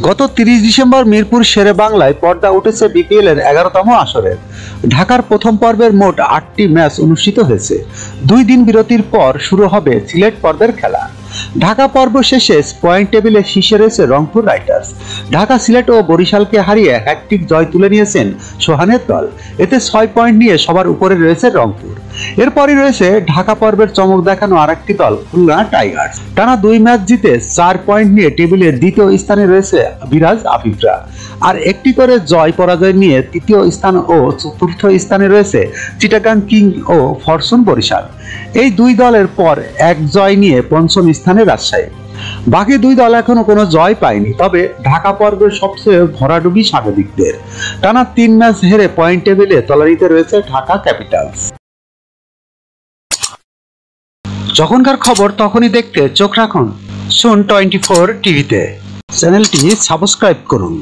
গত 30 ডিসেম্বর মিরপুর শেরে বাংলায় পর্দা উঠেছে বিপিএল এর 11তম আসরের। ঢাকার প্রথম পর্বের মোট 8টি ম্যাচ অনুষ্ঠিত হয়েছে। 2 দিন বিরতির পর শুরু হবে সিলেট পর্বের খেলা। ঢাকা পর্ব শেষে পয়েন্ট টেবিলে শীর্ষে রয়েছে রংপুর রাইডার্স। ঢাকা, সিলেট ও বরিশালকে হারিয়ে হ্যাটট্রিক জয় তুলে নিয়েছেন সোহানের দল। এতে 6 পয়েন্ট নিয়ে সবার উপরে রয়েছে রংপুর। এরপরই রয়েছে ঢাকা পর্বের চমক দেখানো আরেকটি দল খুলনা টাইগার্স। টানা 2 ম্যাচ জিতে 4 পয়েন্ট নিয়ে টেবিলের দ্বিতীয় স্থানে রয়েছে বিরাজ আফিফরা। আর একটি করে জয় পরাজয় নিয়ে তৃতীয় স্থান ও চতুর্থ স্থানে রয়েছে চিটাগাং কিং ও ফরচুন বরিশাল। এই 2 দলের পর এক জয় নিয়ে পঞ্চম স্থানে রাজশাহী। বাকি 2 দল এখনো কোনো জয় পায়নি। তবে ঢাকা পর্বের সবচেয়ে ভরাডুবি স্বাগতিকদের। টানা 3 ম্যাচ হেরে পয়েন্ট টেবিলে তলানিতে রয়েছে ঢাকা ক্যাপিটালস। যখনকার খবর তখনই দেখতে চোখ রাখুন সুন 24 টিভিতে। চ্যানেলটি সাবস্ক্রাইব করুন।